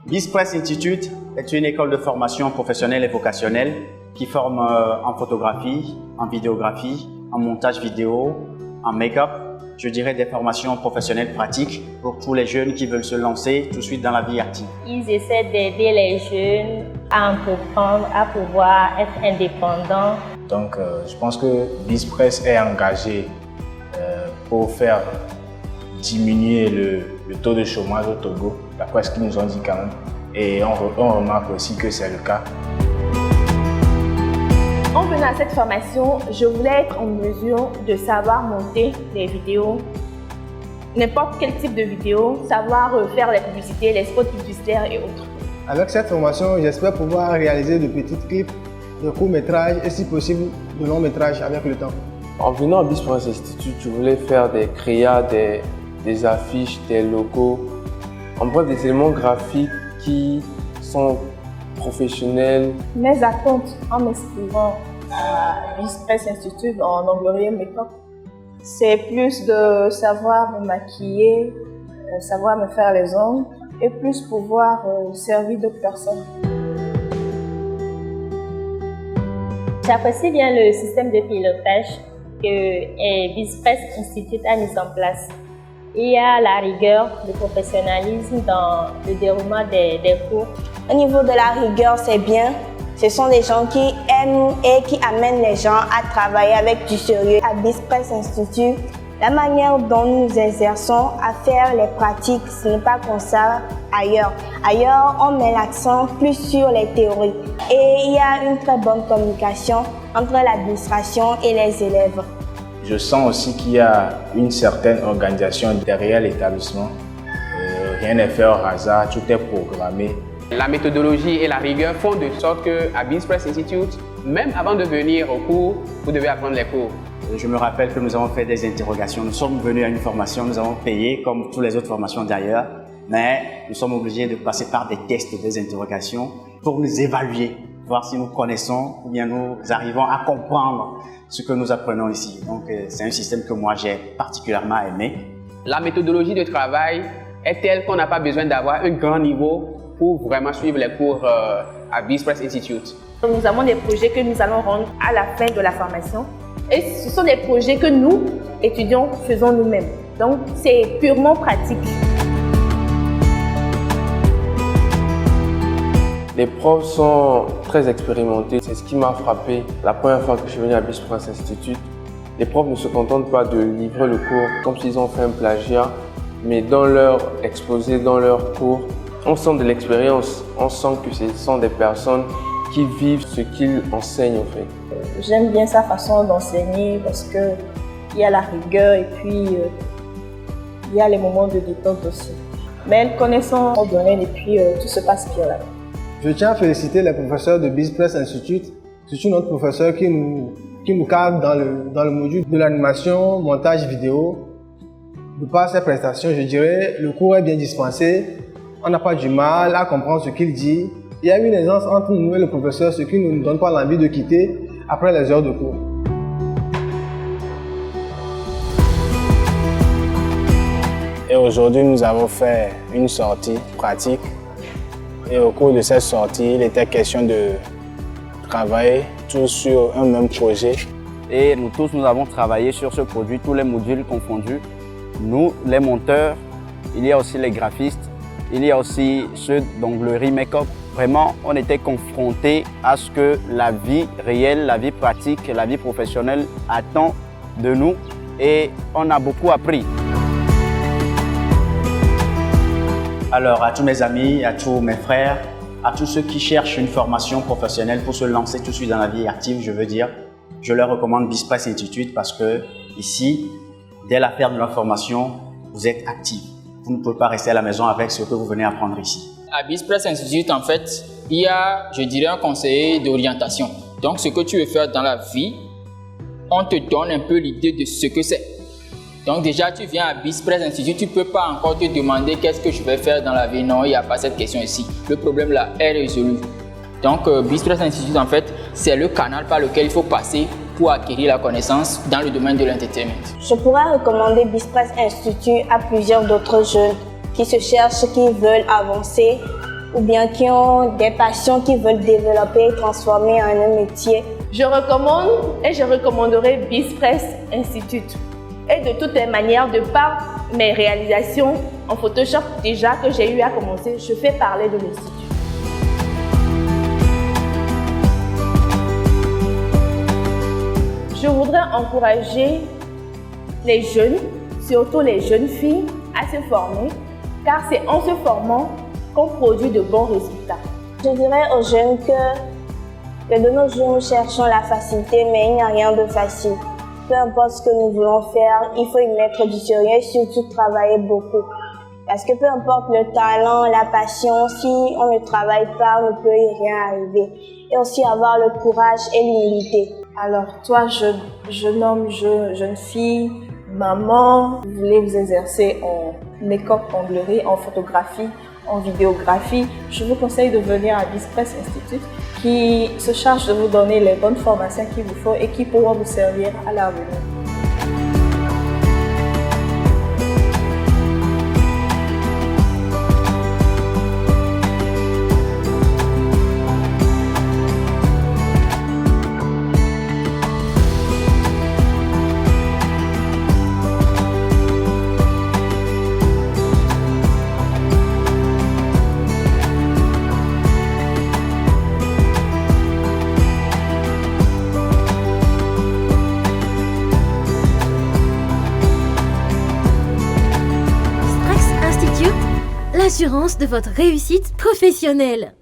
BizPress Institute est une école de formation professionnelle et vocationnelle qui forme en photographie, en vidéographie, en montage vidéo, en make-up. Je dirais des formations professionnelles pratiques pour tous les jeunes qui veulent se lancer tout de suite dans la vie active. Ils essaient d'aider les jeunes à entreprendre, à pouvoir être indépendants. Donc, je pense que BizPress est engagé pour faire diminuer le taux de chômage au Togo, d'après ce qu'ils nous ont dit quand même. Et on remarque aussi que c'est le cas. En venant à cette formation, je voulais être en mesure de savoir monter des vidéos, n'importe quel type de vidéo, savoir faire les publicités, les spots publicitaires et autres. Avec cette formation, j'espère pouvoir réaliser de petits clips, de courts-métrages et si possible de longs-métrages avec le temps. En venant à BizPress Institute, je voulais faire des créas, des affiches, des logos, en bref des éléments graphiques qui sont professionnels. Mes attentes en m'inscrivant à BizPress Institute en onglerie make-up, c'est plus de savoir me maquiller, savoir me faire les ongles et plus pouvoir servir d'autres personnes. J'apprécie bien le système de pilotage que BizPress Institute a mis en place. Il y a la rigueur, le professionnalisme dans le déroulement des cours. Au niveau de la rigueur, c'est bien. Ce sont des gens qui aiment et qui amènent les gens à travailler avec du sérieux. À BizPress Institute, la manière dont nous exerçons à faire les pratiques, ce n'est pas comme ça ailleurs. Ailleurs, on met l'accent plus sur les théories. Et il y a une très bonne communication entre l'administration et les élèves. Je sens aussi qu'il y a une certaine organisation derrière l'établissement. Rien n'est fait au hasard, tout est programmé. La méthodologie et la rigueur font de sorte qu'à BizPress Institute, même avant de venir au cours, vous devez apprendre les cours. Je me rappelle que nous avons fait des interrogations. Nous sommes venus à une formation, nous avons payé comme toutes les autres formations d'ailleurs, mais nous sommes obligés de passer par des tests et des interrogations pour nous évaluer, voir si nous connaissons ou bien nous arrivons à comprendre ce que nous apprenons ici. Donc c'est un système que moi j'ai particulièrement aimé. La méthodologie de travail est telle qu'on n'a pas besoin d'avoir un grand niveau pour vraiment suivre les cours à BizPress Institute. Nous avons des projets que nous allons rendre à la fin de la formation. Et ce sont des projets que nous, étudiants, faisons nous-mêmes. Donc c'est purement pratique. Les profs sont très expérimentés. C'est ce qui m'a frappé la première fois que je suis venu à BizPress Institute. Les profs ne se contentent pas de livrer le cours comme s'ils ont fait un plagiat, mais dans leur exposé, dans leur cours, on sent de l'expérience. On sent que ce sont des personnes qui vivent ce qu'ils enseignent en fait. J'aime bien sa façon d'enseigner parce qu'il y a la rigueur et puis il y a les moments de détente aussi. Mais connaissant mon domaine et puis tout se passe bien là. Je tiens à féliciter les professeurs de BizPress Institute, surtout notre professeur qui nous cadre dans le module de l'animation, montage vidéo. De par ses prestations, je dirais, le cours est bien dispensé. On n'a pas du mal à comprendre ce qu'il dit. Il y a une aisance entre nous et le professeur, ce qui ne nous donne pas l'envie de quitter après les heures de cours. Et aujourd'hui, nous avons fait une sortie pratique. Et au cours de cette sortie, il était question de travailler tous sur un même projet. Et nous tous, nous avons travaillé sur ce produit, tous les modules confondus. Nous, les monteurs, il y a aussi les graphistes, il y a aussi ceux d'onglerie make-up. Vraiment, on était confrontés à ce que la vie réelle, la vie pratique, la vie professionnelle attend de nous et on a beaucoup appris. Alors à tous mes amis, à tous mes frères, à tous ceux qui cherchent une formation professionnelle pour se lancer tout de suite dans la vie active, je veux dire, je leur recommande BizPress Institute parce que ici, dès la période de la formation, vous êtes actifs. Vous ne pouvez pas rester à la maison avec ce que vous venez apprendre ici. À BizPress Institute, en fait, il y a, je dirais, un conseiller d'orientation. Donc, ce que tu veux faire dans la vie, on te donne un peu l'idée de ce que c'est. Donc, déjà, tu viens à BizPress Institute, tu ne peux pas encore te demander qu'est-ce que je vais faire dans la vie. Non, il n'y a pas cette question ici. Le problème là est résolu. Donc, BizPress Institute, en fait, c'est le canal par lequel il faut passer pour acquérir la connaissance dans le domaine de l'entertainment. Je pourrais recommander BizPress Institute à plusieurs d'autres jeunes qui se cherchent, qui veulent avancer ou bien qui ont des passions qu'ils veulent développer et transformer en un métier. Je recommande et je recommanderai BizPress Institute. Et de toutes les manières, de par mes réalisations en Photoshop déjà que j'ai eu à commencer, je fais parler de l'Institut. Je voudrais encourager les jeunes, surtout les jeunes filles, à se former, car c'est en se formant qu'on produit de bons résultats. Je dirais aux jeunes que de nos jours, nous cherchons la facilité, mais il n'y a rien de facile. Peu importe ce que nous voulons faire, il faut y mettre du sérieux et surtout travailler beaucoup. Parce que peu importe le talent, la passion, si on ne travaille pas, on ne peut y rien arriver. Et aussi avoir le courage et l'humilité. Alors toi, jeune homme, jeune fille, maman, vous voulez vous exercer en make-up, onglerie, en photographie, en vidéographie, je vous conseille de venir à BizPress Institute qui se charge de vous donner les bonnes formations qu'il vous faut et qui pourront vous servir à l'avenir. L'assurance de votre réussite professionnelle.